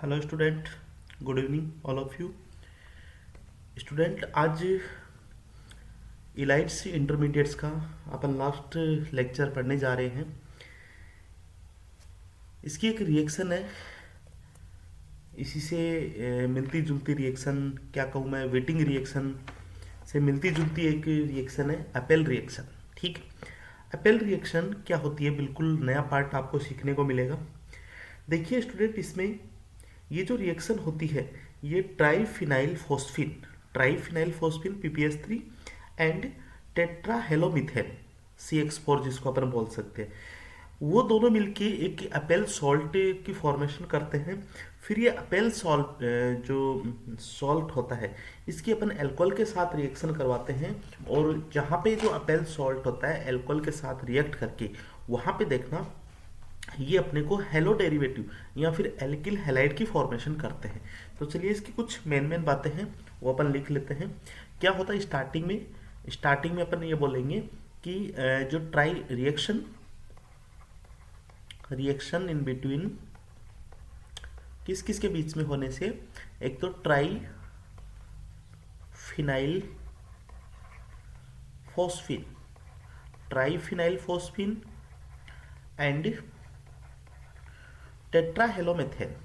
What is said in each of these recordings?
Hello student, good evening all of you. Student, आज elites intermediates का अपन last lecture पढ़ने जा रहे हैं। इसकी एक रिएक्शन है, इसी से मिलती जुलती रिएक्शन, क्या कहूँ मैं, वेटिंग रिएक्शन से मिलती जुलती एक रिएक्शन है एपेल रिएक्शन। ठीक, एपेल रिएक्शन क्या होती है, बिल्कुल नया पार्ट आपको सीखने को मिलेगा। देखिए स्टूडेंट, इसमें ये जो रिएक्शन होती है ये ट्राइफिनाइल फोस्फिन पीपीएस3 एंड टेट्राहेलोमिथेन CH4 जिसको अपन बोल सकते हैं, वो दोनों मिलके एक अपेल सॉल्ट की फॉर्मेशन करते हैं। फिर ये अपेल सॉल्ट जो सॉल्ट होता है इसकी अपन अल्कोहल के साथ रिएक्शन करवाते हैं, और जहाँ पे जो अपेल सॉल्ट होता है अल्कोहल के साथ रिएक्ट करके वहाँ पे देखना ये अपने को हेलो डेरिवेटिव या फिर एल्किल हैलाइड की फॉर्मेशन करते हैं। तो चलिए इसकी कुछ मेन बातें हैं वो अपन लिख लेते हैं। क्या होता है स्टार्टिंग में अपन ये बोलेंगे कि जो ट्राई रिएक्शन इन बिटवीन किस किस के बीच में होने से, एक तो ट्राइफिनाइल फोस्फिन एंड टेट्राहेलोमेथेन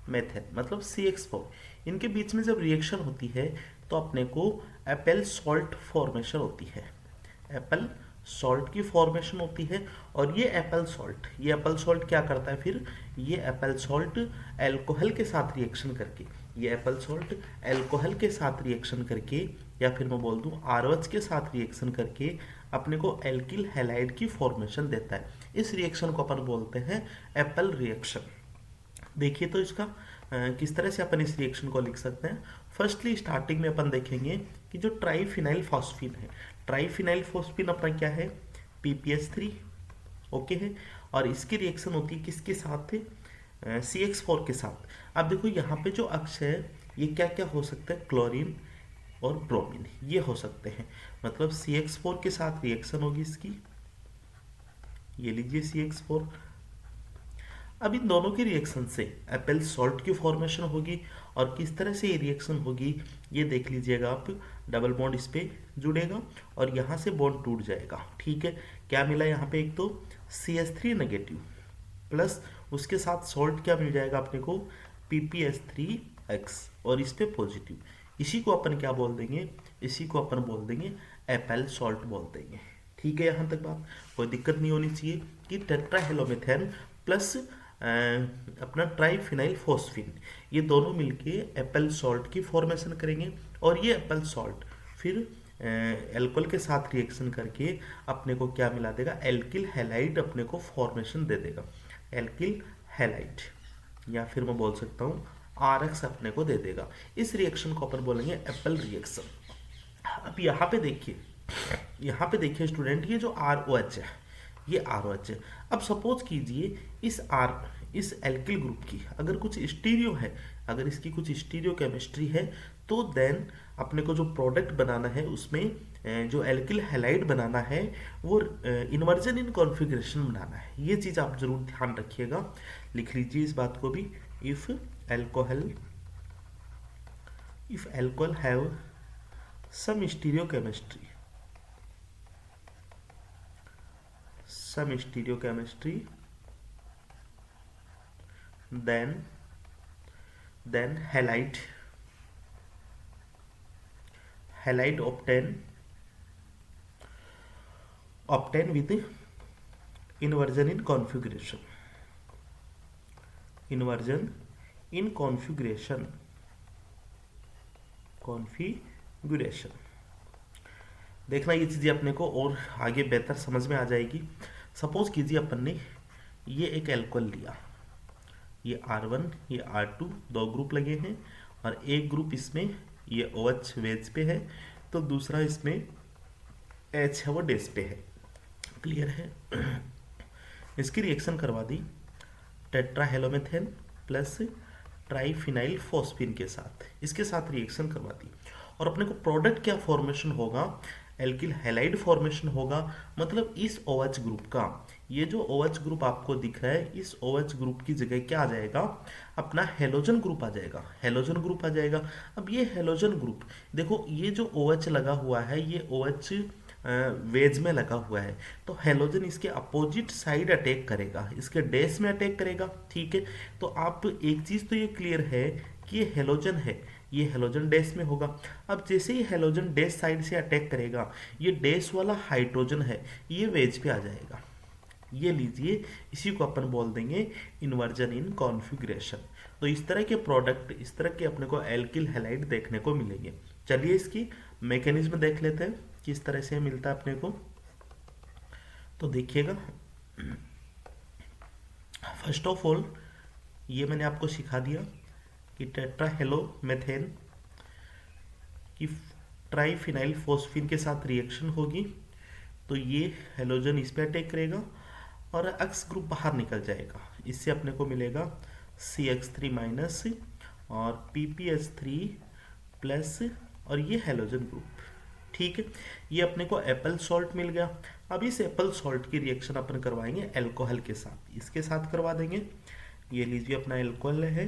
मेथेन मतलब CH4, इनके बीच में जब रिएक्शन होती है तो अपने को एपेल सॉल्ट फॉर्मेशन होती है, एप्पल सॉल्ट की फॉर्मेशन होती है। और ये एप्पल सॉल्ट क्या करता है, फिर ये एप्पल सॉल्ट अल्कोहल के साथ रिएक्शन करके या फिर मैं बोल दूं आरओएच के साथ रिएक्शन करके अपने को एल्किल हैलाइड की फॉर्मेशन देता है। इस रिएक्शन को अपन बोलते हैं एप्पल रिएक्शन। देखिए तो इसका किस तरह से अपन इस रिएक्शन को लिख सकते हैं। फर्स्टली स्टार्टिंग में अपन देखेंगे कि जो ट्राइफिनाइल फॉस्फिन अपना क्या है, पीपीएस3 ओके है, और इसकी रिएक्शन होती है किसके साथ है, CH4 के साथ। अब देखो यहाँ पे जो अक्ष है ये क्या क्या हो सकता है, क्लोरीन और ब्रोमीन ये हो सकते हैं। मतलब CH4 के साथ रिएक्शन होगी इसकी, ये लीजिए CH4। अब इन दोनों की रिएक्शन से एपेल सॉल्ट की फॉर्मेशन होगी, और किस तरह से ये रिएक्शन होगी ये देख लीजिएगा आप। डबल बॉन्ड इस पे जुड़ेगा और यहाँ से बॉन्ड टूट जाएगा। ठीक है, क्या मिला यहाँ पे, एक तो CH3 नेगेटिव प्लस उसके साथ सॉल्ट क्या मिल जाएगा अपने को, PPS3X, और इस पे पॉजिटिव। इसी को अपन क्या बोल देंगे, एपेल सॉल्ट बोल देंगे। ठीक है, यहाँ तक बात कोई दिक्कत नहीं होनी चाहिए कि टेट्राहेलोमेथेन प्लस अपना ट्राइफिनाइल फोस्फिन ये दोनों मिलके एप्पल सॉल्ट की फॉर्मेशन करेंगे, और ये एप्पल सॉल्ट फिर अल्कोहल के साथ रिएक्शन करके अपने को क्या मिला देगा, एल्किल हैलाइड अपने को फॉर्मेशन दे देगा, एल्किल हैलाइड, या फिर मैं बोल सकता हूँ RX अपने को दे देगा। इस रिएक्शन को अपन बोलेंगे एप्पल रिएक्शन। अब यहाँ पे देखिए स्टूडेंट, ये जो ROH है ये ROH है। अब सपोज कीजिए इस एल्किल ग्रुप की अगर कुछ स्टीरियो है, अगर इसकी कुछ स्टीरियो केमिस्ट्री है, तो देन अपने को जो प्रोडक्ट बनाना है उसमें जो एल्किल हैलाइड बनाना है वो इन्वर्जन इन कॉन्फ़िगरेशन बनाना है। ये चीज़ आप जरूर ध्यान रखिएगा, लिख लीजिए इस बात को भी। If alcohol have some stereo chemistry then halide obtain with inversion in configuration देखना, ये चीज़ें अपने को और आगे बेहतर समझ में आ जाएगी। सपोज कीजिए अपन ने ये एक एल्कोहल लिया, ये R1 ये R2 दो ग्रुप लगे हैं, और एक ग्रुप इसमें ये OH वेज पे है, तो दूसरा इसमें H है वो डेस पे है। क्लियर है? इसकी रिएक्शन करवा दी टेट्राहेलोमेथेन प्लस ट्राइफिनाइल फोस्फिन के साथ, इसके साथ रिएक्शन करवा दी, और अपने को प्रोडक्ट क्या फॉर्मेशन होगा, एल्किल हैलाइड फॉर्मेशन होगा, मतलब इस OH ग्रुप का, ये जो OH ग्रुप आपको दिख रहा है, इस OH ग्रुप की जगह क्या आ जाएगा, अपना हेलोजन ग्रुप आ जाएगा, हेलोजन ग्रुप आ जाएगा। अब ये हेलोजन ग्रुप देखो, ये जो OH लगा हुआ है, ये OH वेज में लगा हुआ है, तो हेलोजन इसके अपोजिट साइड अटैक करेगा, इसके डैश में अटैक करेगा, ठीक है। तो आप एक चीज तो ये क्लियर है कि ये हेलोजन है, ये हेलोजन डैश में होगा। अब जैसे ही हेलोजन डैश साइड से अटैक करेगा, ये डैश वाला हाइड्रोजन है, ये वेज पे आ जाएगा। ये लीजिए, इसी को अपन बोल देंगे इन्वर्जन इन कॉन्फ़िगरेशन। तो इस तरह के प्रोडक्ट, इस तरह के अपने को एल्किल हैलाइड देखने को मिलेंगे। चलिए इसकी मैकेनिज्म देख लेते हैं किस तरह से मिलता है अपने को। तो देखिएगा, फर्स्ट ऑफ ऑल ये मैंने आपको सिखा दिया कि टेट्राहेलोमेथेन की ट्राइफिनाइल फोस्फीन के साथ रिएक्शन होगी, तो ये हेलोजन इस पे अटैक करेगा और अक्स ग्रुप बाहर निकल जाएगा। इससे अपने को मिलेगा CH3 माइनस और PPH3 प्लस और ये हेलोजन ग्रुप, ठीक है। ये अपने को एप्पल सॉल्ट मिल गया। अब इस एप्पल सॉल्ट की रिएक्शन अपन करवाएंगे अल्कोहल के साथ, इसके साथ करवा देंगे। ये लीजिए अपना अल्कोहल है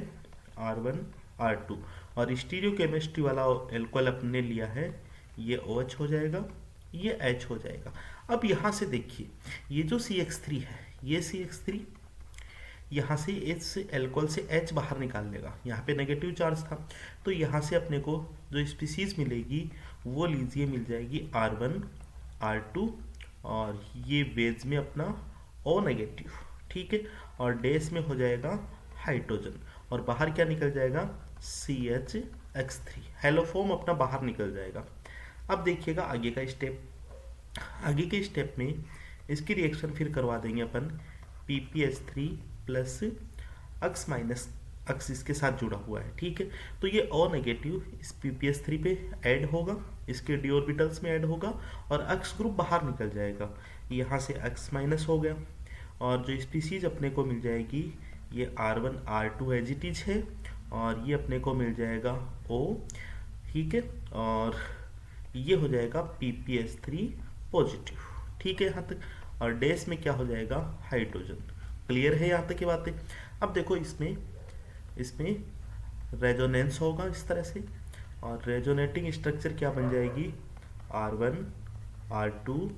R1R2, और स्टीरियो केमिस्ट्री वाला अल्कोहल अपने लिया है, ये OH हो जाएगा, ये H हो जाएगा। अब यहाँ से देखिए, ये जो CH3 है, ये CH3 यहाँ से इस अल्कोहल से H बाहर निकाल लेगा, यहाँ पे नेगेटिव चार्ज था, तो यहाँ से अपने को जो स्पीसीज मिलेगी वो लीजिए मिल जाएगी R1R2, और ये बेस में अपना O नेगेटिव, ठीक है, और डैश में हो जाएगा हाइड्रोजन, और बाहर क्या निकल जाएगा CHX3, हेलोफॉर्म अपना बाहर निकल जाएगा। अब देखिएगा आगे का स्टेप, आगे के स्टेप में इसकी रिएक्शन फिर करवा देंगे अपन PPH3 प्लस अक्स माइनस अक्स इसके साथ जुड़ा हुआ है, ठीक है। तो ये O नेगेटिव इस PPH3 पे ऐड होगा, इसके डी ऑर्बिटल्स में ऐड होगा, और अक्स ग्रुप बाहर निकल जाएगा, यहाँ से अक्स माइनस हो गया, और जो स्पीसीज अपने को मिल जाएगी ये R1R2 एज इट इज है, और ये अपने को मिल जाएगा O, ठीक है, और ये हो जाएगा PPH3 पॉजिटिव, ठीक है यहाँ तक, और डैश में क्या हो जाएगा हाइड्रोजन। क्लियर है यहाँ तक की बातें। अब देखो इसमें रेजोनेंस होगा इस तरह से, और रेजोनेटिंग स्ट्रक्चर क्या बन जाएगी R1R2,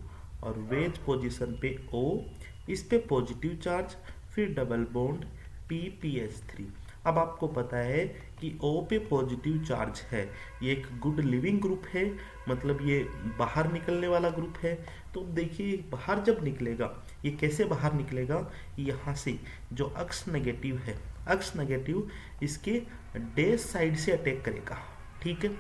और वेज पोजीशन पे O, इस पे पॉजिटिव चार्ज, फिर डबल बॉन्ड PPH3। अब आपको पता है कि O पे पॉजिटिव चार्ज है, ये एक गुड लिविंग ग्रुप है, मतलब ये बाहर निकलने वाला ग्रुप है। तो देखिए बाहर जब निकलेगा, ये कैसे बाहर निकलेगा, यहाँ से जो अक्स नेगेटिव है, अक्स नेगेटिव इसके डैश साइड से अटैक करेगा, ठीक है,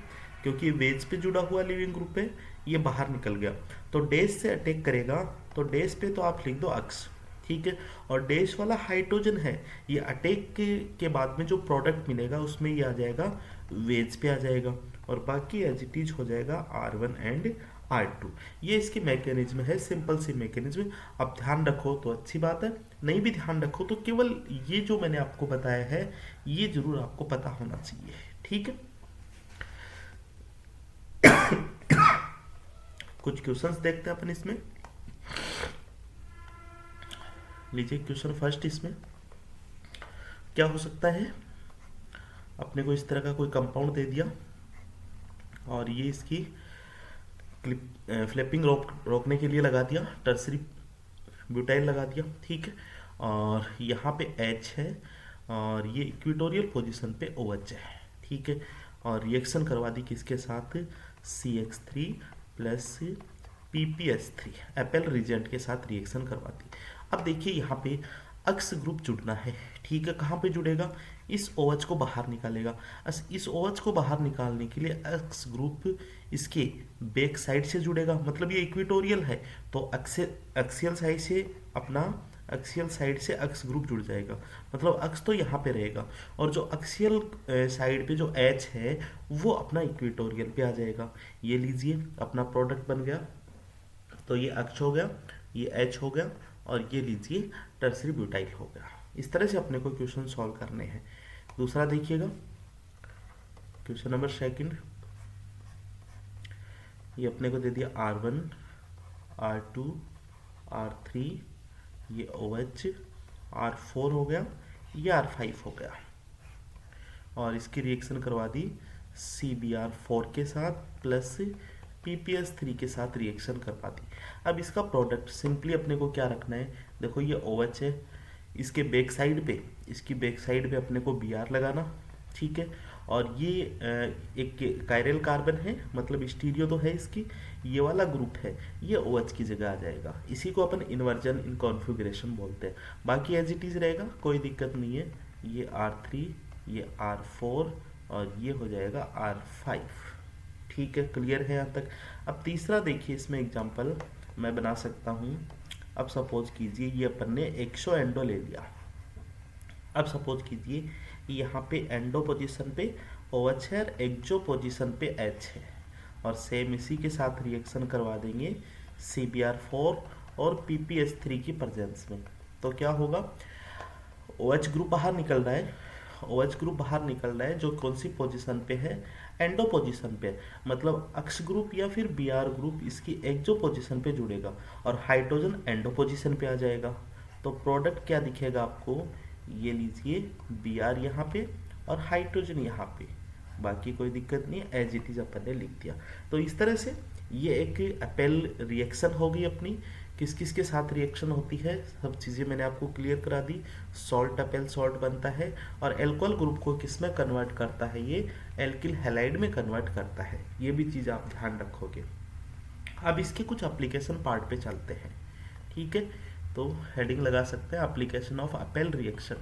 क्योंकि वेज पे जुड़ा हुआ लिविंग ग्रुप है, ये बाहर निकल गया, तो डैश से अटैक करेगा, तो डैश पे तो आप लिख दो अक्स, ठीक है, और डैश वाला हाइड्रोजन है, ये अटैक के बाद में जो प्रोडक्ट मिलेगा उसमें ये आ जाएगा वेज पे आ जाएगा, और बाकी एज इट इज हो जाएगा R1 एंड R2। ये इसकी मैकेनिज्म है, सिंपल सी मैकेनिज्म। अब ध्यान रखो तो अच्छी बात है, नहीं भी ध्यान रखो तो केवल ये जो मैंने आपको बताया है ये जरूर आपको पता होना चाहिए, ठीक है। कुछ क्वेश्चंस देखते हैं अपन इसमें। लीजिए क्वेश्चन फर्स्ट, इसमें क्या हो सकता है, अपने को इस तरह का कोई कंपाउंड दे दिया, और ये इसकी फ्लैपिंग रोकने के लिए लगा दिया, टर्सरी ब्यूटाइल लगा दिया, ठीक है, और यहाँ पे H है, और ये इक्वेटोरियल पोजीशन पे OH है, ठीक है, और रिएक्शन करवा दी किसके साथ, CH3 plus PPH3 Apple regent के साथ रिएक्शन करवा दी। अब देखिए यहाँ पे अक्स ग्रुप जुड़ना है, ठीक है, कहाँ पे जुड़ेगा, इस OH को बाहर निकालेगा। इस OH को बाहर निकालने के लिए अक्स ग्रुप इसके बैक साइड से जुड़ेगा, मतलब ये इक्वेटोरियल है, तो एक्सियल साइड से अपना एक्सियल साइड से अक्स ग्रुप जुड़ जाएगा, मतलब अक्स तो यहाँ पे रहेगा, और जो एक्सियल साइड पे जो H है वो अपना इक्वेटोरियल पे आ जाएगा। ये लीजिए अपना प्रोडक्ट बन गया, तो ये अक्स हो गया, ये H हो गया, और ये लीजिए टर्सरी ब्यूटाइल हो गया। इस तरह से अपने को क्वेश्चन सॉल्व करने हैं। दूसरा देखिएगा, क्वेश्चन नंबर सेकंड, ये अपने को दे दिया R1, R2, R3, ये OH, R4 हो गया, ये R5 हो गया, और इसकी रिएक्शन करवा दी CbR4 के साथ प्लस PPS3 के साथ रिएक्शन करवा दी। अब इसका प्रोडक्ट सिंपली अपने को क्या रखना है, देखो ये OH है, इसके बैक साइड पे, इसकी बैक साइड पे अपने को Br लगाना, ठीक है। और ये एक कायरल कार्बन है, मतलब स्टीरियो तो है इसकी, ये वाला ग्रुप है, ये OH की जगह आ जाएगा। इसी को अपन इन्वर्जन इन कॉन्फ़िगरेशन बोलते हैं। बाकी एज इट इज़ रहेगा, कोई दिक्कत नहीं है। ये R3, ये R4 और ये हो जाएगा R5, ठीक है। क्लियर है यहाँ तक। अब तीसरा देखिए, इसमें एग्जांपल मैं बना सकता हूँ। अब सपोज कीजिए ये अपन ने एक्सो एंडो ले लिया। अब सपोज कीजिए यहाँ पे एंडो पोजीशन पे OH है और एक्सो पोजीशन पे H है, और सेम इसी के साथ रिएक्शन करवा देंगे CbR4 और PPS3 की प्रेजेंस में। तो क्या होगा, OH ग्रुप बाहर निकल रहा है, OH ग्रुप बाहर निकल रहा है, जो कौन सी पोजीशन पे है, एंडो पोजीशन पे, मतलब अक्ष ग्रुप या फिर Br ग्रुप इसकी एक्सो पोजीशन पे जुड़ेगा और हाइड्रोजन एंडो पोजीशन पे आ जाएगा। तो प्रोडक्ट क्या दिखेगा आपको, ये लीजिए Br यहाँ पे और हाइड्रोजन यहाँ पे, बाकी कोई दिक्कत नहीं, एज इट इज अपन ने लिख दिया। तो इस तरह से ये एक अपेल रिएक्शन होगी अपनी। किस किस के साथ रिएक्शन होती है, सब चीज़ें मैंने आपको क्लियर करा दी। सॉल्ट अपेल सॉल्ट बनता है, और एल्कोहल ग्रुप को किस में कन्वर्ट करता है, ये एल्किल हैलाइड में कन्वर्ट करता है। ये भी चीज़ आप ध्यान रखोगे। अब इसके कुछ एप्लीकेशन पार्ट पे चलते हैं, ठीक है। तो हेडिंग लगा सकते हैं, application of अपेल reaction.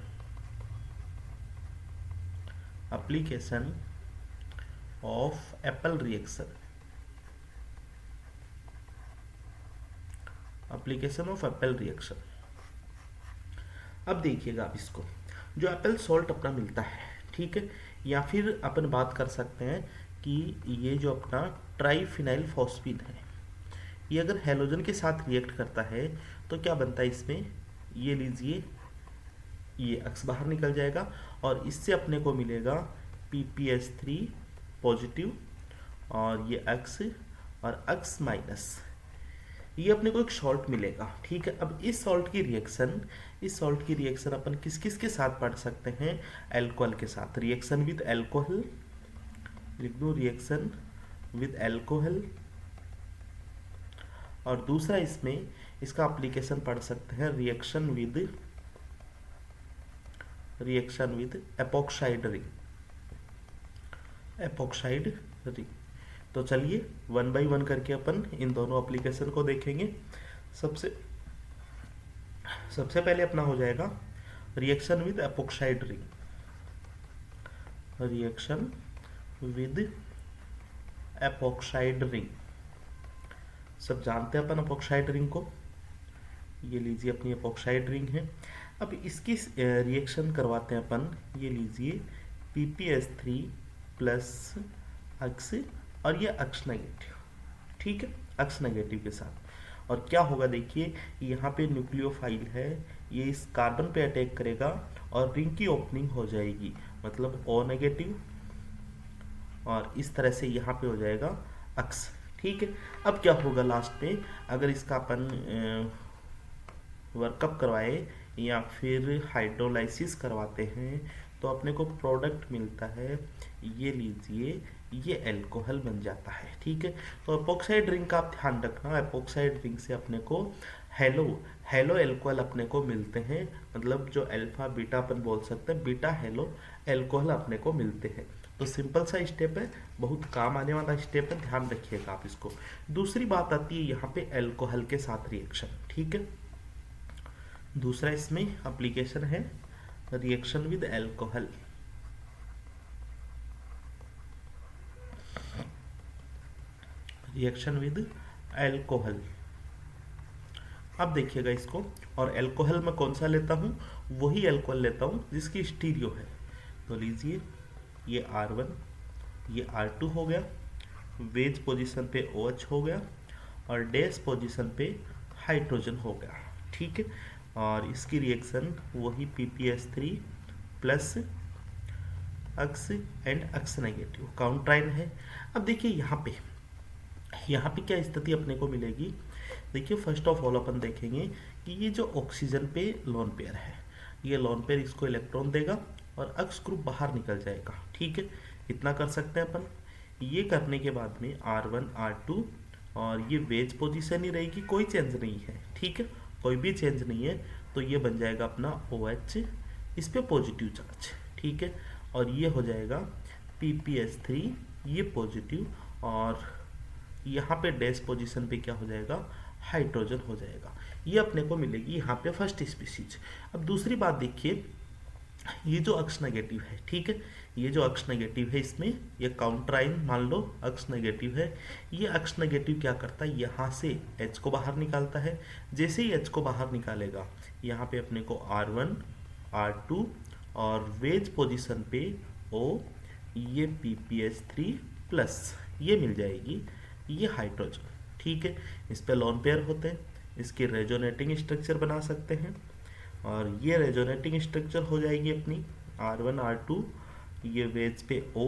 Application of Apple reaction, application of Apple reaction. अब देखिएगा आप इसको, जो एप्पल सॉल्ट अपना मिलता है, ठीक है, या फिर अपन बात कर सकते हैं कि ये जो अपना ट्राइफिनाइल फॉस्फीन है, ये अगर हेलोजन के साथ रिएक्ट करता है तो क्या बनता है इसमें, ये लीजिए, ये अक्स बाहर निकल जाएगा और इससे अपने को मिलेगा PPS3 पॉजिटिव, और ये अक्स और अक्स माइनस, ये अपने को एक सॉल्ट मिलेगा, ठीक है। अब इस सॉल्ट की रिएक्शन अपन किस किस के साथ पढ़ सकते हैं, एल्कोहल के साथ, रिएक्शन विद एल्कोहल, लिख दो रिएक्शन विद एल्कोहल। और दूसरा इसमें इसका एप्लीकेशन पढ़ सकते हैं, रिएक्शन विद एपॉक्साइड रिंग। तो चलिए वन बाय वन करके अपन इन दोनों एप्लीकेशन को देखेंगे। सबसे पहले अपना हो जाएगा reaction with epoxide ring. Reaction with epoxide ring, सब जानते हैं अपन एपॉक्साइड रिंग को। ये लीजिए अपनी एपॉक्साइड रिंग है। अब इसकी रिएक्शन करवाते हैं अपन, ये लीजिए PPS3 प्लस अक्स और ये अक्स नेगेटिव, ठीक है, अक्स नेगेटिव के साथ। और क्या होगा देखिए, यहाँ पे न्यूक्लियोफाइल है, ये इस कार्बन पे अटैक करेगा और रिंग की ओपनिंग हो जाएगी, मतलब O नेगेटिव, और इस तरह से यहाँ पे हो जाएगा अक्स, ठीक है। अब क्या होगा लास्ट में, अगर इसका अपन वर्कअप करवाए या फिर हाइड्रोलाइसिस करवाते हैं तो अपने को प्रोडक्ट मिलता है, ये लीजिए, ये एल्कोहल बन जाता है, ठीक है। तो एपॉक्साइड रिंग का आप ध्यान रखना, एपॉक्साइड रिंग से अपने को हेलो एल्कोहल अपने को मिलते हैं, मतलब जो अल्फा बीटा अपन बोल सकते हैं, बीटा हेलो एल्कोहल अपने को मिलते हैं। तो सिंपल सा स्टेप है, बहुत काम आने वाला स्टेप है, ध्यान रखिएगा आप इसको। दूसरी बात आती है यहाँ पे एल्कोहल के साथ रिएक्शन, ठीक है। दूसरा इसमें एप्लीकेशन है reaction with alcohol. Reaction with alcohol, अब देखिएगा इसको, और एल्कोहल में कौन सा लेता हूँ, वही एल्कोहल लेता हूँ जिसकी स्टीरियो है। तो लीजिए, ये R1, ये R2 हो गया, वेज पोजीशन पे OH हो गया और डैश पोजीशन पे हाइड्रोजन हो गया, ठीक है। और इसकी रिएक्शन वही PPS3 प्लस अक्स एंड अक्स नेगेटिव, काउंट्राइन है। अब देखिए यहाँ पे यहाँ पे क्या स्थिति अपने को मिलेगी, देखिए फर्स्ट ऑफ ऑल अपन देखेंगे कि ये जो ऑक्सीजन पे लोन पेयर है, ये लोन पेयर इसको इलेक्ट्रॉन देगा और अक्ष ग्रुप बाहर निकल जाएगा। ठीक है, इतना कर सकते हैं अपन। ये करने के बाद में R1 R2 और ये वेज पोजीशन ही रहेगी, कोई चेंज नहीं है। ठीक है, कोई भी चेंज नहीं है, तो ये बन जाएगा अपना OH, इस पे पॉजिटिव चार्ज। ठीक है, और ये हो जाएगा PPS3, ये पॉजिटिव, और यहाँ पे डैश पोजीशन पे क्या हो जाएगा, हाइड्रोजन हो जाएगा। ये अपने को मिलेगी यहाँ पे फर्स्ट स्पीसीज। अब दूसरी बात देखिए, ये जो अक्ष नेगेटिव है, ठीक है, ये जो अक्ष नेगेटिव है इसमें ये काउंटर आयन मान लो अक्ष नेगेटिव है। ये अक्ष नेगेटिव क्या करता है, यहाँ से H को बाहर निकालता है। जैसे ही H को बाहर निकालेगा, यहाँ पे अपने को R1 R2 और वेज पोजीशन पे O, ये PPS3 प्लस ये मिल जाएगी, ये हाइड्रोजन। ठीक है, इस पे लोन पेयर होते हैं, इसके रेजोनेटिंग स्ट्रक्चर बना सकते हैं, और ये रेजोनेटिंग स्ट्रक्चर हो जाएगी अपनी R1 R2, ये वेज पे O,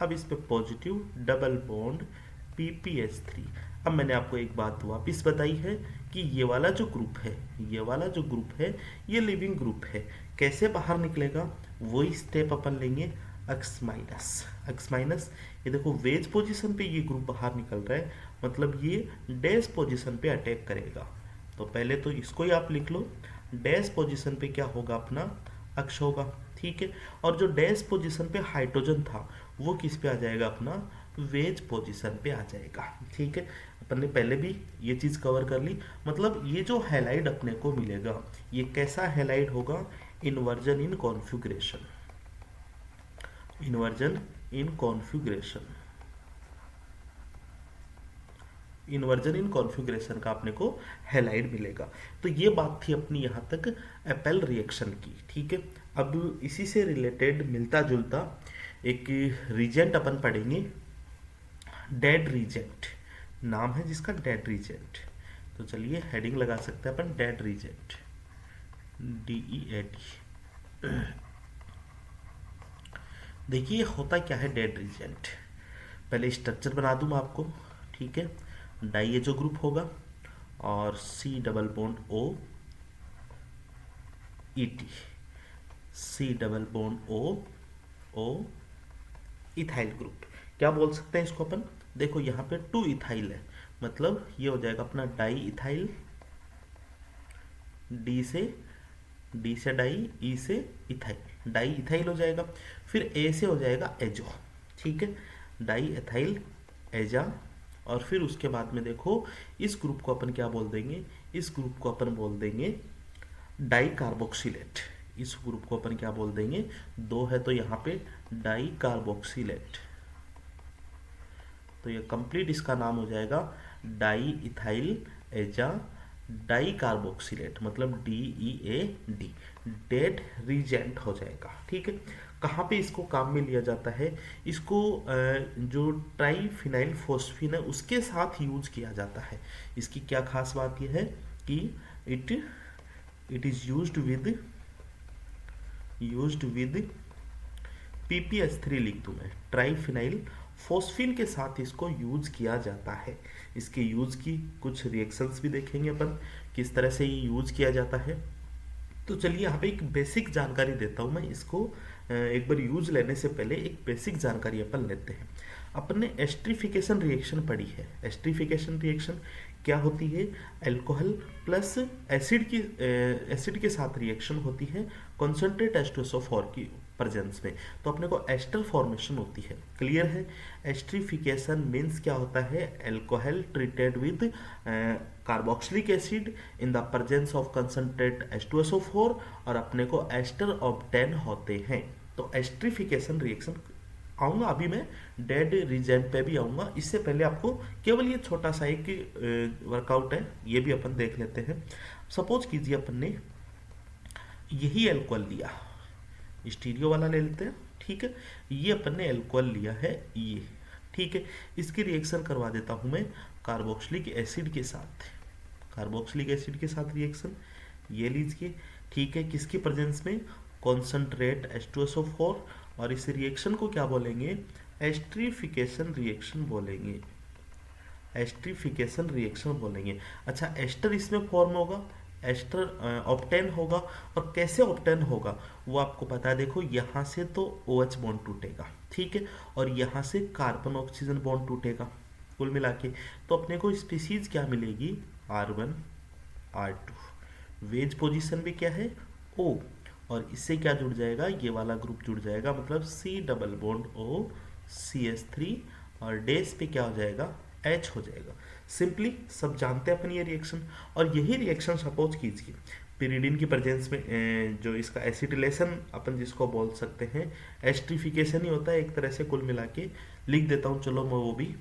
अब इस पे पॉजिटिव डबल बॉन्ड PPS3। अब मैंने आपको एक बात वापस बताई है कि ये वाला जो ग्रुप है, ये वाला जो ग्रुप है, ये लिविंग ग्रुप है। कैसे बाहर निकलेगा, वही स्टेप अपन लेंगे, एक्स माइनस। ये देखो वेज पोजीशन पे ये ग्रुप बाहर निकल रहा है, मतलब ये डैश पोजीशन पे अटैक करेगा। तो पहले तो इसको ही आप लिख लो, डैश पोजीशन पे क्या होगा, अपना अक्ष होगा। ठीक है, और जो डैश पोजीशन पे हाइड्रोजन था वो किस पे आ जाएगा, अपना वेज पोजीशन पे आ जाएगा। ठीक है, अपन ने पहले भी ये चीज़ कवर कर ली। मतलब ये जो हैलाइड अपने को मिलेगा, ये कैसा हैलाइड होगा, inversion in configuration, inversion in configuration, inversion in configuration का अपने को हैलाइड मिलेगा। तो ये बात थी अपनी यहाँ तक एपेल रिएक्शन की। ठीक है, अब इसी से रिलेटेड मिलता जुलता एक रीजेंट अपन पढ़ेंगे, डेड रीजेंट नाम है जिसका, डेड रीजेंट। तो चलिए हेडिंग लगा सकते हैं अपन, डेड रीजेंट, DEAD। देखिए होता क्या है डेड रीजेंट, पहले स्ट्रक्चर बना दूँ मैं आपको। ठीक है, डाई जो ग्रुप होगा और C double bond O ET, C double bond O ethyl group. क्या बोल सकते हैं इसको अपन, देखो यहाँ पे 2 इथाइल है, मतलब ये हो जाएगा अपना डाई इथाइल, D से डाई, E से इथाइल, डाई इथाइल हो जाएगा। फिर A से हो जाएगा एजो। ठीक है, डाई इथाइल एजा, और फिर उसके बाद में देखो इस ग्रुप को अपन क्या बोल देंगे, इस ग्रुप को अपन बोल देंगे डाई कार्बोक्सिलेट। इस ग्रुप को अपन क्या बोल देंगे, 2 है तो यहाँ पे डाई कार्बोक्सिलेट। तो ये कंप्लीट इसका नाम हो जाएगा डाई इथाइल एजा डाई कार्बोक्सिलेट, मतलब DEAD, डेड रीजेंट हो जाएगा। ठीक है, कहाँ पे इसको काम में लिया जाता है, इसको जो ट्राईफिनाइल फोस्फीन है उसके साथ यूज किया जाता है। इसकी क्या खास बात यह है कि it is used with PPS3 लिख दूं मैं, ट्राईफिनाइल फोस्फीन के साथ इसको यूज किया जाता है। इसके यूज की कुछ रिएक्शंस भी देखेंगे अपन, किस तरह से ये यूज किया जाता है। तो चलिए यहाँ पे एक बेसिक जानकारी देता हूँ मैं इसको, एक बार यूज लेने से पहले एक बेसिक जानकारी अपन लेते हैं। अपन ने एस्ट्रीफिकेशन रिएक्शन पढ़ी है। एस्ट्रीफिकेशन रिएक्शन क्या होती है, अल्कोहल प्लस एसिड के साथ रिएक्शन होती है कॉन्सेंट्रेट H2SO4 की प्रेजेंस में, तो अपने को एस्टर फॉर्मेशन होती है। क्लियर है, एस्ट्रीफिकेशन मीन्स क्या होता है, alcohol treated with carboxylic acid in the presence of concentrate H2SO4 और अपने को एस्टर ऑब्टेन होते हैं। तो एस्ट्रीफिकेशन रिएक्शन आऊँगा, अभी मैं डेड रीजेंट पे भी आऊँगा। इससे पहले आपको केवल ये छोटा सा एक वर्कआउट है, ये भी अपन देख लेते हैं। सपोज कीजिए अपन ने यही अल्कोहल लिया, स्टीरियो वाला ले लेते हैं। ठीक है, ये अपन ने अल्कोहल लिया है ये। ठीक है, इसकी रिएक्शन करवा देता हूँ मैं कार्बोक्सिलिक एसिड के साथ, कार्बोक्सिलिक एसिड के साथ रिएक्शन ये लीजिए। ठीक है, किसकी प्रेजेंस में, कॉन्सेंट्रेट H2SO4, और इस रिएक्शन को क्या बोलेंगे, एस्ट्रीफिकेशन रिएक्शन बोलेंगे। एस्टरिफिकेशन रिएक्शन बोलेंगे। अच्छा, एस्टर इसमें फॉर्म होगा, एस्टर ऑप्टेन होगा, और कैसे ऑप्टेन होगा वो आपको पता है। देखो यहाँ से तो OH बॉन्ड टूटेगा, ठीक है, और यहाँ से कार्बन ऑक्सीजन बॉन्ड टूटेगा। कुल मिला के तो अपने को स्पीसीज क्या मिलेगी, R1 R2। वेज पोजीशन भी क्या है, O, और इससे क्या जुड़ जाएगा, ये वाला ग्रुप जुड़ जाएगा, मतलब C double bond O CH3, और डेस पे क्या हो जाएगा, H हो जाएगा। सिंपली सब जानते हैं अपन ये रिएक्शन। और यही रिएक्शन सपोज कीजिए पिरिडिन की प्रेजेंस में जो इसका एसिटिलेशन अपन जिसको बोल सकते हैं, एस्ट्रिफिकेशन ही होता है एक तरह से। कुल मिला के लिख देता हूँ, चलो मैं वो भी,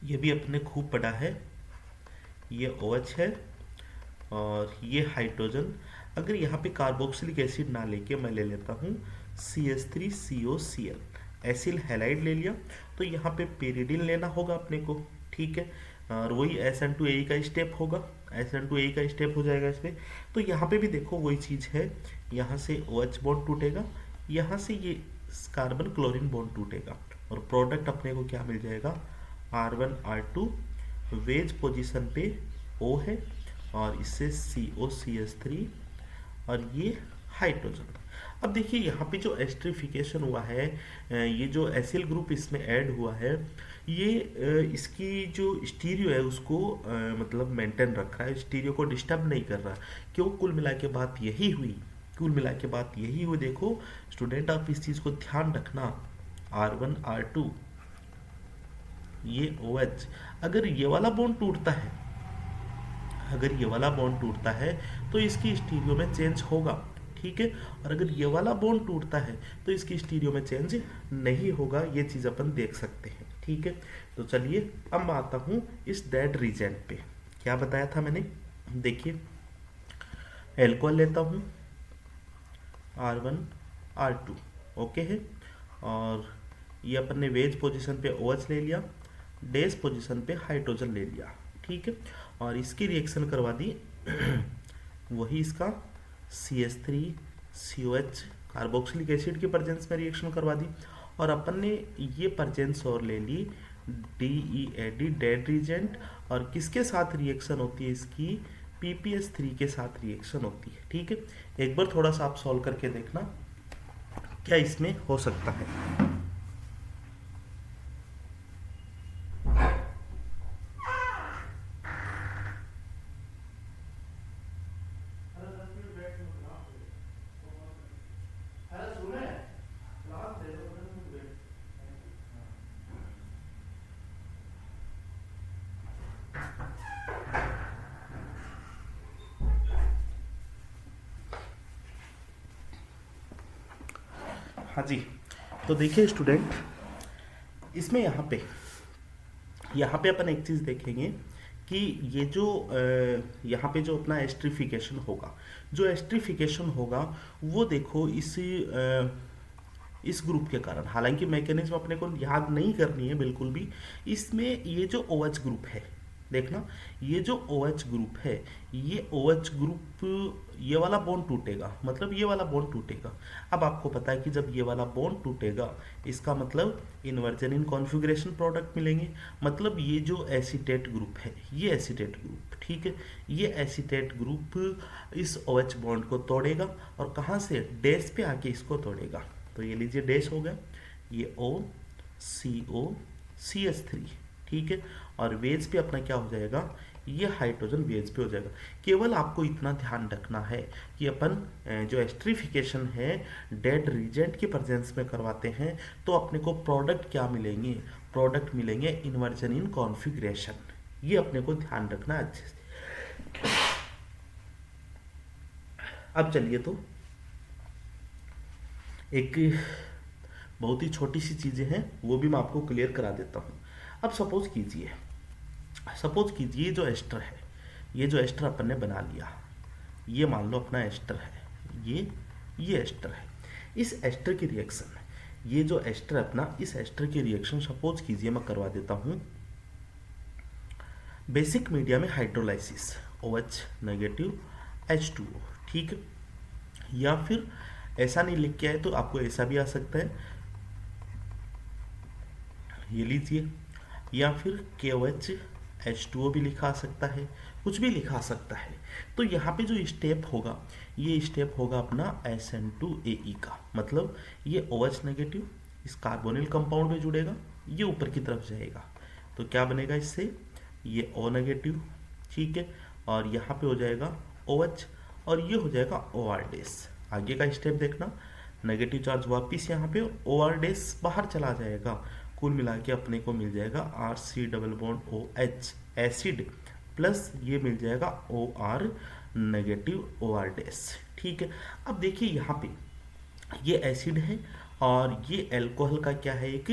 ये भी अपने खूब पढ़ा है। ये OH है और ये हाइड्रोजन। अगर यहाँ पे कार्बोक्सिलिक एसिड ना लेके मैं ले लेता हूँ CH3COCl, एसिल हैलाइड ले लिया, तो यहाँ पे पेरिडिन लेना होगा अपने को, ठीक है, और वही SN2A का स्टेप होगा, SN2A का स्टेप हो जाएगा इसमें। तो यहाँ पे भी देखो वही चीज़ है, यहाँ से OH बॉन्ड टूटेगा, यहाँ से ये कार्बन क्लोरीन बॉन्ड टूटेगा, और प्रोडक्ट अपने को क्या मिल जाएगा, R1 R2। वेज पोजीशन पे O है, और इससे COCH3, और ये हाइड्रोजन। अब देखिए यहाँ पे जो एस्ट्रिफिकेशन हुआ है, ये जो एसिल ग्रुप इसमें ऐड हुआ है, ये इसकी जो स्टीरियो है उसको मतलब मेंटेन रख रहा है, स्टीरियो को डिस्टर्ब नहीं कर रहा। क्यों, कुल मिला के बात यही हुई, कुल मिला के बात यही हुई। देखो स्टूडेंट, आप इस चीज़ को ध्यान रखना, R1 R2, ये OH, अगर ये वाला बॉन्ड टूटता है, अगर ये वाला बॉन्ड टूटता है तो इसकी स्टीरियो में चेंज होगा, ठीक है, और अगर ये वाला बॉन्ड टूटता है तो इसकी स्टीरियो में चेंज नहीं होगा। ये चीज़ अपन देख सकते हैं, ठीक है। तो चलिए अब मैं आता हूँ इस डेड रीजेंट पे। क्या बताया था मैंने, देखिए एल्कोहल लेता हूँ R1 R2, ओके है, और ये अपन ने वेज पोजीशन पे OH ले लिया, डेस पोजीशन पे हाइड्रोजन ले लिया, ठीक है, और इसकी रिएक्शन करवा दी वही इसका CH3COH कार्बोक्सिलिक एसिड की प्रेजेंस में रिएक्शन करवा दी, और अपन ने ये प्रेजेंस और ले ली DEAD डेड रीजेंट, और किसके साथ रिएक्शन होती है इसकी, PPS3 के साथ रिएक्शन होती है, ठीक है। एक बार थोड़ा सा आप सॉल्व करके देखना क्या इसमें हो सकता है। हाँ जी, तो देखिए स्टूडेंट, इसमें यहाँ पे अपन एक चीज़ देखेंगे कि ये जो यहाँ पे जो अपना एस्ट्रिफिकेशन होगा, जो एस्ट्रिफिकेशन होगा वो देखो इस ग्रुप के कारण, हालांकि मैकेनिज्म अपने को याद नहीं करनी है बिल्कुल भी। इसमें ये जो OH ग्रुप है, देखना ये जो OH ग्रुप है, ये OH ग्रुप, ये वाला बॉन्ड टूटेगा, मतलब ये वाला बॉन्ड टूटेगा। अब आपको पता है कि जब ये वाला बॉन्ड टूटेगा इसका मतलब इन्वर्जन इन कॉन्फ़िगरेशन प्रोडक्ट मिलेंगे, मतलब ये जो एसीटेट ग्रुप है, ये एसीटेट ग्रुप, ठीक है, ये एसीटेट ग्रुप इस OH बॉन्ड को तोड़ेगा, और कहाँ से, डैश पे आके इसको तोड़ेगा। तो ये लीजिए डैश हो गया, ये O CO CH3, ठीक है, और वेज पे अपना क्या हो जाएगा, ये हाइड्रोजन वेज पे हो जाएगा। केवल आपको इतना ध्यान रखना है कि अपन जो एस्ट्रिफिकेशन है डेड रीजेंट की प्रेजेंस में करवाते हैं, तो अपने को प्रोडक्ट क्या मिलेंगे, प्रोडक्ट मिलेंगे इन्वर्जन इन कॉन्फ़िगरेशन। ये अपने को ध्यान रखना अच्छे से। अब चलिए, तो एक बहुत ही छोटी सी चीज़ें हैं वो भी मैं आपको क्लियर करा देता हूँ। अब सपोज कीजिए जो एस्टर है, ये जो एस्टर अपन ने बना लिया, ये मान लो अपना एस्टर है, ये एस्टर है। इस एस्टर की रिएक्शन, ये जो एस्टर अपना, इस एस्टर की रिएक्शन सपोज कीजिए मैं करवा देता हूँ बेसिक मीडिया में हाइड्रोलाइसिस, OH नेगेटिव H2O, ठीक है, या फिर ऐसा नहीं लिख के आए तो आपको ऐसा भी आ सकता है, ये लीजिए, या फिर KOH H2O भी लिखा सकता है, कुछ भी लिखा सकता है। तो यहाँ पे जो स्टेप होगा, ये स्टेप होगा अपना SN2AE का, मतलब ये OH नेगेटिव इस कार्बोनिल कंपाउंड में जुड़ेगा, ये ऊपर की तरफ जाएगा, तो क्या बनेगा इससे, ये O नेगेटिव, ठीक है, और यहाँ पे हो जाएगा OH और ये हो जाएगा OR डैश। आगे का स्टेप देखना, नेगेटिव चार्ज वापिस यहाँ पे, OR डैश बाहर चला जाएगा, कुल मिला के अपने को मिल जाएगा RC double bond OH acid plus ये मिल जाएगा OR नेगेटिव OR डैश, ठीक है। अब देखिए यहाँ पे ये एसिड है और ये अल्कोहल का क्या है, एक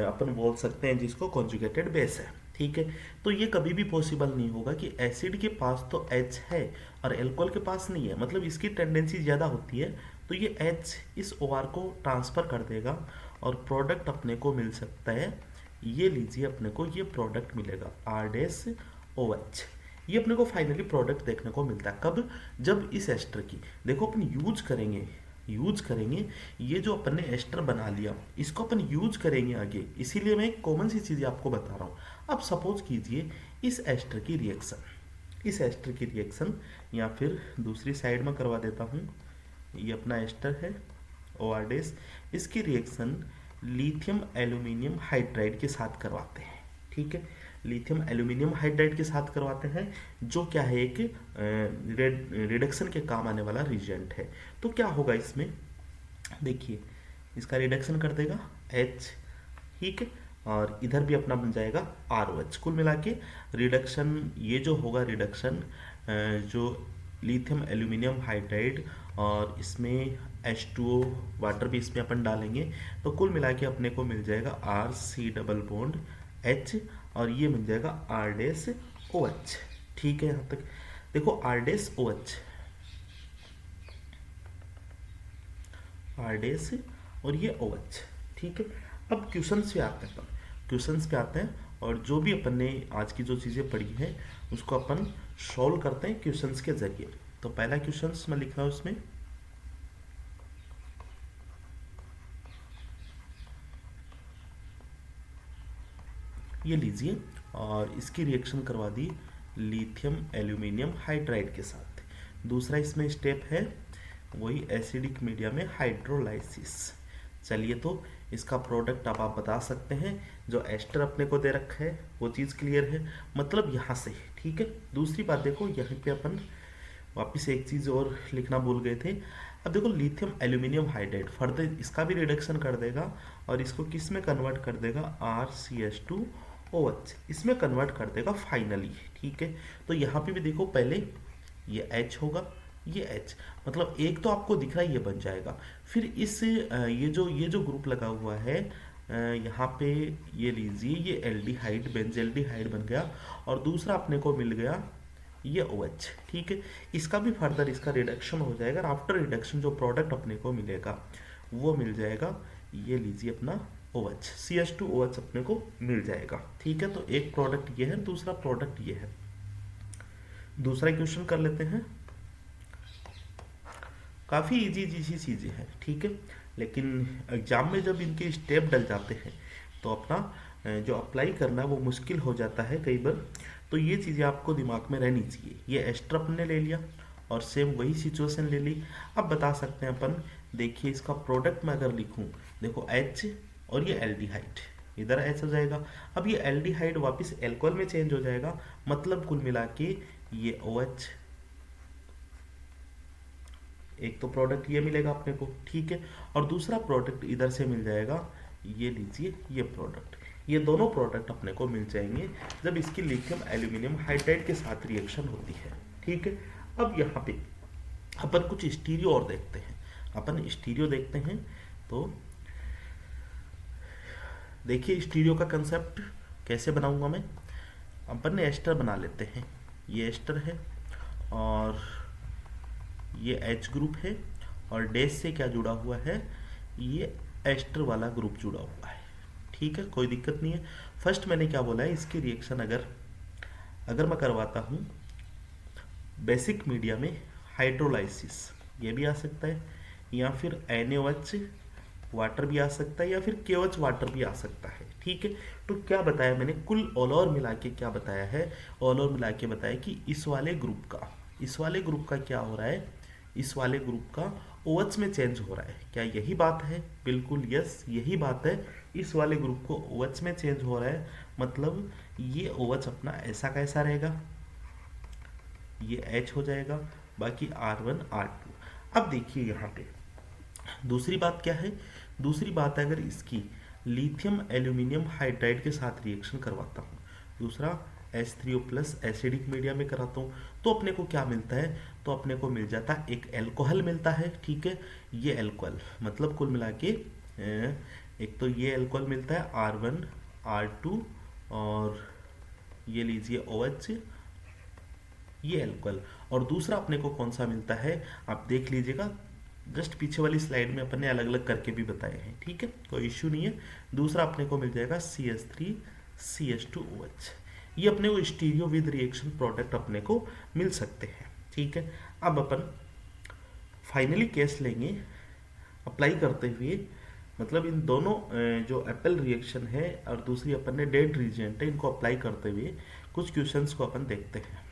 अपन बोल सकते हैं जिसको कॉन्जुगेटेड बेस है, ठीक है। तो ये कभी भी पॉसिबल नहीं होगा कि एसिड के पास तो H है और अल्कोहल के पास नहीं है, मतलब इसकी टेंडेंसी ज़्यादा होती है, तो ये H इस OR को ट्रांसफ़र कर देगा और प्रोडक्ट अपने को मिल सकता है, ये लीजिए अपने को ये प्रोडक्ट मिलेगा R-OH। ये अपने को फाइनली प्रोडक्ट देखने को मिलता है कब, जब इस एस्टर की देखो अपन यूज करेंगे ये जो अपन ने एस्टर बना लिया इसको अपन यूज करेंगे आगे, इसीलिए मैं एक कॉमन सी चीज़ें आपको बता रहा हूँ। अब सपोज कीजिए इस एस्टर की रिएक्शन या फिर दूसरी साइड में करवा देता हूँ, ये अपना एस्टर है OR डैश, इसकी रिएक्शन लिथियम एल्यूमिनियम हाइड्राइड के साथ करवाते हैं, ठीक है, लिथियम एल्यूमिनियम हाइड्राइड के साथ करवाते हैं, जो क्या है एक रिडक्शन के काम आने वाला रिएजेंट है। तो क्या होगा इसमें, देखिए इसका रिडक्शन कर देगा H, ठीक है, और इधर भी अपना बन जाएगा ROH। कुल मिला के रिडक्शन, ये जो होगा रिडक्शन जो लिथियम एल्यूमिनियम हाइड्राइड और इसमें H2O वाटर भी इसमें अपन डालेंगे, तो कुल मिला के अपने को मिल जाएगा RC डबल बॉन्ड H और ये मिल जाएगा R-OH, ठीक है। यहाँ तक देखो R-OH और ये OH, ठीक है। अब क्वेश्चंस पे आते हैं और जो भी अपन ने आज की जो चीज़ें पढ़ी हैं उसको अपन सॉल्व करते हैं क्वेश्चंस के जरिए। तो पहला क्वेश्चंस मैं लिख रहा हूँ उसमें, ये लीजिए और इसकी रिएक्शन करवा दी लिथियम एल्यूमिनियम हाइड्राइड के साथ। दूसरा इसमें स्टेप है वही एसिडिक मीडिया में हाइड्रोलाइसिस। चलिए तो इसका प्रोडक्ट अब आप बता सकते हैं, जो एस्टर अपने को दे रखा है वो चीज़ क्लियर है, मतलब यहाँ से, ठीक है। दूसरी बात देखो यहाँ पे अपन वापस एक चीज़ और लिखना भूल गए थे। अब देखो लिथियम एल्यूमिनियम हाइड्राइड फर्दर इसका भी रिडक्शन कर देगा और इसको किस में कन्वर्ट कर देगा, RCH2OH इसमें कन्वर्ट कर देगा फाइनली, ठीक है। तो यहाँ पे भी देखो पहले ये H होगा, ये H, मतलब एक तो आपको दिख रहा है ये बन जाएगा, फिर इस ये जो ग्रुप लगा हुआ है यहाँ पे ये लीजिए, ये एल्डिहाइड बेंजेल्डिहाइड बन गया और दूसरा अपने को मिल गया ये OH, ठीक है। इसका भी फर्दर इसका रिडक्शन हो जाएगा और आफ्टर रिडक्शन जो प्रोडक्ट अपने को मिलेगा वो मिल जाएगा, ये लीजिए अपना OH CH2OH अपने को मिल जाएगा, ठीक है। तो एक प्रोडक्ट ये है, दूसरा प्रोडक्ट ये है। दूसरा क्वेश्चन कर लेते हैं, काफ़ी इजी सी चीज़ें हैं, ठीक है, लेकिन एग्जाम में जब इनके स्टेप डल जाते हैं तो अपना जो अप्लाई करना वो मुश्किल हो जाता है कई बार। तो ये चीज़ें आपको दिमाग में रहनी चाहिए। ये एस्टर अपने ले लिया और सेम वही सिचुएशन ले ली। अब बता सकते हैं अपन, देखिए इसका प्रोडक्ट मैं अगर लिखूं, देखो H और ये एल्डिहाइड, इधर H हो जाएगा। अब ये एल्डिहाइड वापस एल्कोहल में चेंज हो जाएगा, मतलब कुल मिला के ये OH, एक तो प्रोडक्ट ये मिलेगा अपने को, ठीक है, और दूसरा प्रोडक्ट इधर से मिल जाएगा, ये लीजिए ये प्रोडक्ट। ये दोनों प्रोडक्ट अपने को मिल जाएंगे जब इसकी लिथियम एल्यूमिनियम हाइड्राइड के साथ रिएक्शन होती है, ठीक है। अब यहाँ पे अपन कुछ स्टीरियो और देखते हैं, अपन स्टीरियो देखते हैं। तो देखिए स्टीरियो का कंसेप्ट कैसे बनाऊंगा मैं। अपन ने एस्टर बना लेते हैं, ये एस्टर है और ये H ग्रुप है और डैश से क्या जुड़ा हुआ है, ये एस्टर वाला ग्रुप जुड़ा हुआ है, ठीक है, कोई दिक्कत नहीं है। फर्स्ट मैंने क्या बोला है, इसकी रिएक्शन अगर मैं करवाता हूँ बेसिक मीडिया में हाइड्रोलाइसिस, ये भी आ सकता है, या फिर NaOH वाटर भी आ सकता है या फिर केवच वाटर भी आ सकता है। ठीक है, तो क्या बताया मैंने, कुल ऑल ओवर मिला के क्या बताया है, ऑल ओवर मिला के बताया कि इस वाले ग्रुप का क्या हो रहा है, इस वाले ग्रुप का OH में चेंज हो रहा है। क्या यही बात है? बिल्कुल यस, यही बात है। इस वाले ग्रुप को OH में चेंज हो रहा है, मतलब ये OH अपना ऐसा कैसा रहेगा, ये H हो जाएगा, बाकी R1 R2। अब देखिए यहाँ पे दूसरी बात क्या है, दूसरी बात है अगर इसकी लिथियम एल्यूमिनियम हाइड्राइड के साथ रिएक्शन करवाता हूँ, दूसरा H3O प्लस एसिडिक मीडिया में कराता हूँ, तो अपने को क्या मिलता है, तो अपने को मिल जाता है एक एल्कोहल मिलता है। ठीक है, ये एल्कोहल मतलब कुल मिला के एक तो ये एल्कोहल मिलता है R1 R2 और ये लीजिए OH, ये एल्कोहल। और दूसरा अपने को कौन सा मिलता है, आप देख लीजिएगा, जस्ट पीछे वाली स्लाइड में अपन ने अलग अलग करके भी बताए हैं। ठीक है, कोई इश्यू नहीं है। दूसरा अपने को मिल जाएगा CH3 CH2OH। ये अपने को स्टीरियो विद रिएक्शन प्रोडक्ट अपने को मिल सकते हैं। ठीक है, अब अपन फाइनली केस लेंगे अप्लाई करते हुए, मतलब इन दोनों जो एप्पल रिएक्शन है और दूसरी अपन ने डेड रीजेंट है, इनको अप्लाई करते हुए कुछ क्वेश्चंस को अपन देखते हैं।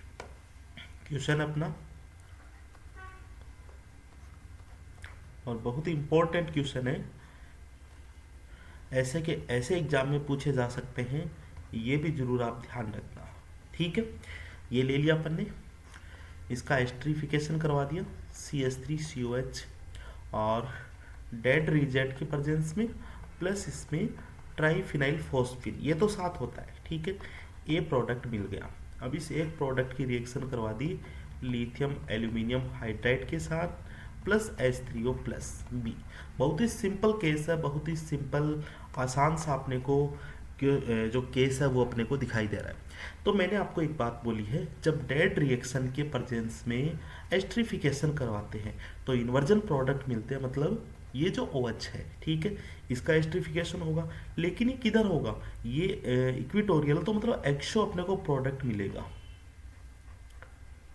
क्वेश्चन अपना, और बहुत ही इंपॉर्टेंट क्वेश्चन है, ऐसे के ऐसे एग्जाम में पूछे जा सकते हैं, ये भी जरूर आप ध्यान रखना। ठीक है, ये ले लिया अपन ने, इसका एस्ट्रीफिकेशन करवा दिया CH3COH और डेड रिजेंट के प्रेजेंस में, प्लस इसमें ट्राईफिनाइल फॉस्फिन, ये तो साथ होता है। ठीक है, ए प्रोडक्ट मिल गया। अब इस एक प्रोडक्ट की रिएक्शन करवा दी लिथियम एल्यूमिनियम हाइड्राइड के साथ प्लस H3O प्लस बी। बहुत ही सिंपल केस है, बहुत ही सिंपल आसान सा अपने को जो केस है वो अपने को दिखाई दे रहा है। तो मैंने आपको एक बात बोली है, जब डेड रिएक्शन के प्रेजेंस में एस्ट्रीफिकेशन करवाते हैं तो इन्वर्जन प्रोडक्ट मिलते हैं, मतलब ये जो OH है, ठीक है, इसका एस्ट्रीफिकेशन होगा, लेकिन ये किधर होगा, ये इक्विटोरियल, तो मतलब एक्सो अपने को प्रोडक्ट मिलेगा।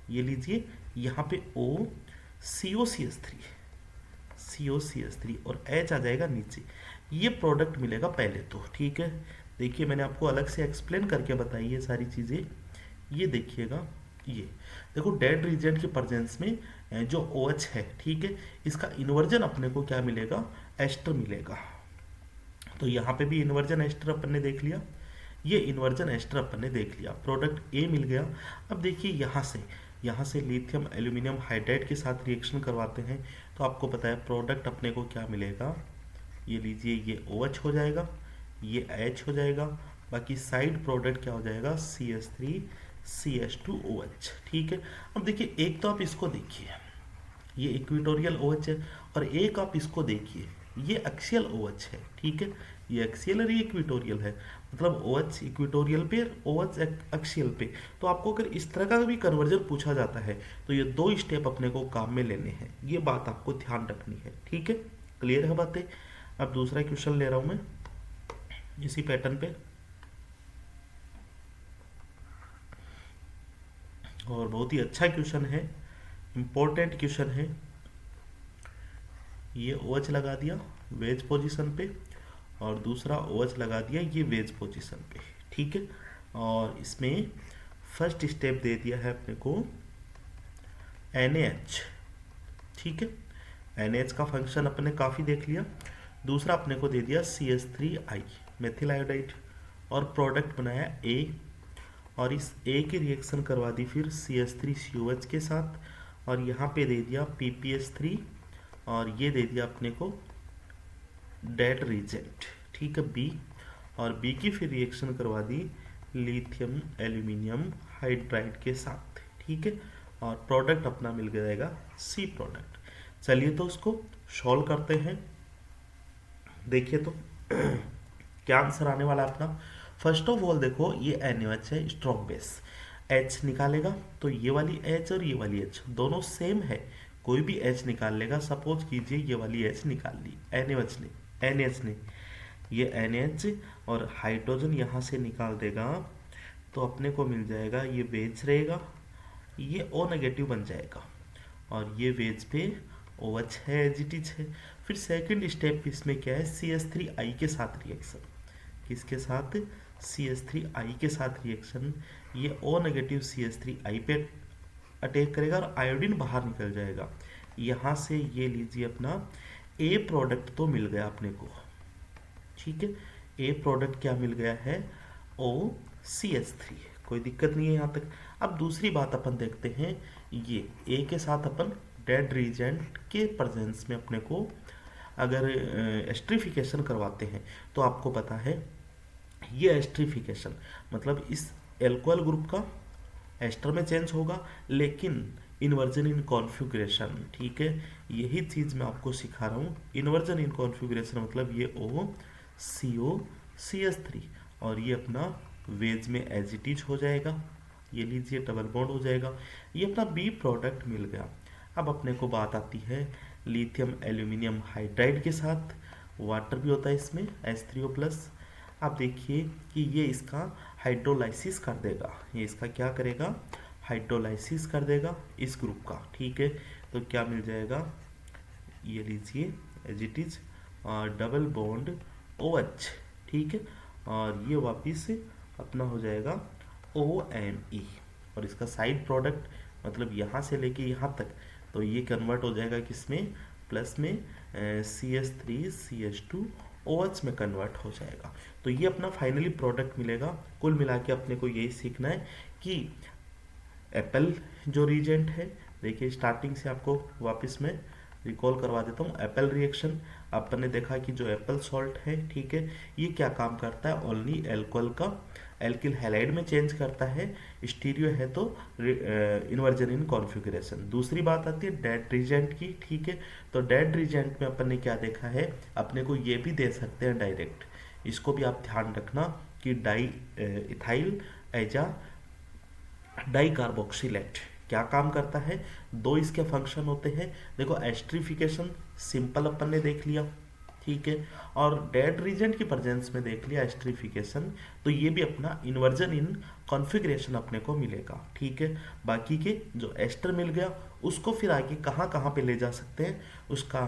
ये लीजिए यहाँ पे O COCH3 और H आ जाएगा नीचे, ये प्रोडक्ट मिलेगा पहले तो। ठीक है, देखिए मैंने आपको अलग से एक्सप्लेन करके बताई ये सारी चीज़ें। ये देखिएगा, ये देखो डेड रीजेंट के प्रेजेंस में जो OH है, ठीक है, इसका इन्वर्जन अपने को क्या मिलेगा, एस्टर मिलेगा। तो यहाँ पे भी इन्वर्जन एस्टर अपन ने देख लिया, ये इन्वर्जन एस्टर अपन ने देख लिया, प्रोडक्ट ए मिल गया। अब देखिए यहाँ से लिथियम एल्यूमिनियम हाइड्राइड के साथ रिएक्शन करवाते हैं, तो आपको पता है प्रोडक्ट अपने को क्या मिलेगा, ये लीजिए ये OH हो जाएगा, ये H हो जाएगा, बाकी साइड प्रोडक्ट क्या हो जाएगा CH3 CH2OH। ठीक है, अब देखिए एक तो आप इसको देखिए, ये इक्विटोरियल OH है, और एक आप इसको देखिए, ये एक्सियल OH है। ठीक है, ये एक्सियल और ये इक्विटोरियल है, मतलब OH इक्विटोरियल पे, OH एक्सियल पे। तो आपको अगर इस तरह का भी कन्वर्जन पूछा जाता है तो ये दो स्टेप अपने को काम में लेने हैं, ये बात आपको ध्यान रखनी है। ठीक है, क्लियर है बातें। अब दूसरा क्वेश्चन ले रहा हूं मैं इसी पैटर्न पे, और बहुत ही अच्छा क्वेश्चन है, इंपॉर्टेंट क्वेश्चन है। ये OH लगा दिया वेज पोजीशन पे, और दूसरा OH लगा दिया ये वेज पोजीशन पे। ठीक है, और इसमें फर्स्ट स्टेप दे दिया है अपने को NaH। ठीक है, NaH का फंक्शन अपने काफ़ी देख लिया। दूसरा अपने को दे दिया CH3I मेथिल आयोडाइड, और प्रोडक्ट बनाया A, और इस A की रिएक्शन करवा दी फिर CH3COH के साथ, और यहाँ पे दे दिया PPH3, और ये दे दिया अपने को डेड रिजेंट। ठीक है, B, और B की फिर रिएक्शन करवा दी लिथियम एल्यूमिनियम हाइड्राइड के साथ। ठीक है, और प्रोडक्ट अपना मिल जाएगा C प्रोडक्ट। चलिए तो उसको सॉल्व करते हैं। देखिए तो क्या आंसर आने वाला अपना। फर्स्ट ऑफ ऑल देखो ये NaOH है, स्ट्रॉन्ग बेस, H निकालेगा तो ये वाली H और ये वाली H दोनों सेम है, कोई भी H निकाल लेगा। सपोज कीजिए ये वाली H निकाल ली NaH ने, ये NaH और हाइड्रोजन यहाँ से निकाल देगा, तो अपने को मिल जाएगा ये वेज रहेगा, ये O नेगेटिव बन जाएगा, और ये वेज पे OH है, एज इट इज है। फिर सेकंड स्टेप इसमें क्या है, CH3I के साथ रिएक्शन। किसके साथ, CH3I के साथ रिएक्शन। ये O नेगेटिव CH3I पे अटैक करेगा और आयोडीन बाहर निकल जाएगा। यहाँ से ये लीजिए अपना A प्रोडक्ट तो मिल गया अपने को, ठीक है। A प्रोडक्ट क्या मिल गया है, OCH3, कोई दिक्कत नहीं है यहाँ तक। अब दूसरी बात अपन देखते हैं, ये A के साथ अपन डेड रीजेंट के प्रेजेंस में अपने को अगर एस्ट्रिफिकेशन करवाते हैं तो आपको पता है ये एस्ट्रिफिकेशन मतलब इस एल्कोहल ग्रुप का एस्टर में चेंज होगा, लेकिन इन्वर्जन इन कॉन्फ़िगरेशन, ठीक है। यही चीज़ मैं आपको सिखा रहा हूँ। इन्वर्जन इन कॉन्फ़िगरेशन मतलब ये OCO-CH3 और ये अपना वेज में एज इट इज हो जाएगा। ये लीजिए डबल बॉन्ड हो जाएगा, ये अपना बी प्रोडक्ट मिल गया। अब अपने को बात आती है लिथियम एल्यूमिनियम हाइड्राइड के साथ वाटर भी होता है इसमें H3O+। आप देखिए कि ये इसका हाइड्रोलाइसिस कर देगा, ये इसका क्या करेगा, हाइड्रोलाइसिस कर देगा इस ग्रुप का, ठीक है। तो क्या मिल जाएगा, ये लीजिए as it is double bond OH, ठीक है। और ये वापिस अपना हो जाएगा ONE और इसका साइड प्रोडक्ट मतलब यहाँ से लेके यहाँ तक, तो ये कन्वर्ट हो जाएगा किसमें, प्लस में CH3CH2OH में कन्वर्ट हो जाएगा। तो ये अपना फाइनली प्रोडक्ट मिलेगा। कुल मिला के अपने को यही सीखना है कि एप्पल जो रीजेंट है, देखिए स्टार्टिंग से आपको वापस मैं रिकॉल करवा देता हूँ। एप्पल रिएक्शन अपन ने देखा कि जो एप्पल सॉल्ट है, ठीक है, ये क्या काम करता है, ओनली एल्कोहल का एल्किल हैलाइड में चेंज करता है। स्टीरियो है तो इन्वर्जन इन कॉन्फ़िगरेशन। दूसरी बात आती है डेड रीजेंट की, ठीक है। तो डेड रीजेंट में अपन ने क्या देखा है, अपने को ये भी दे सकते हैं डायरेक्ट, इसको भी आप ध्यान रखना कि डाई इथाइल एजा डाई कार्बोक्सिलेट क्या काम करता है, दो इसके फंक्शन होते हैं। देखो एस्ट्रिफिकेशन सिंपल अपन ने देख लिया, ठीक है, और डेड रीजेंट की प्रेजेंस में देख लिया एस्ट्रिफिकेशन, तो ये भी अपना इन्वर्जन इन कॉन्फ़िगरेशन अपने को मिलेगा, ठीक है। बाकी के जो एस्टर मिल गया उसको फिर आगे कहाँ कहाँ पे ले जा सकते हैं, उसका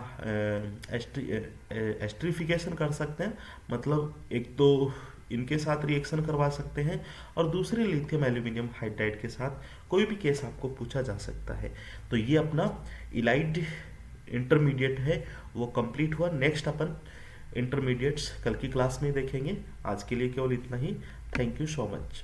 एस्ट्रिफिकेशन कर सकते हैं, मतलब एक तो इनके साथ रिएक्शन करवा सकते हैं और दूसरे लिथियम एल्यूमिनियम हाइड्राइड के साथ कोई भी केस आपको पूछा जा सकता है। तो ये अपना इलाइड इंटरमीडिएट है वो कंप्लीट हुआ। नेक्स्ट अपन इंटरमीडिएट्स कल की क्लास में देखेंगे। आज के लिए केवल इतना ही। Thank you so much.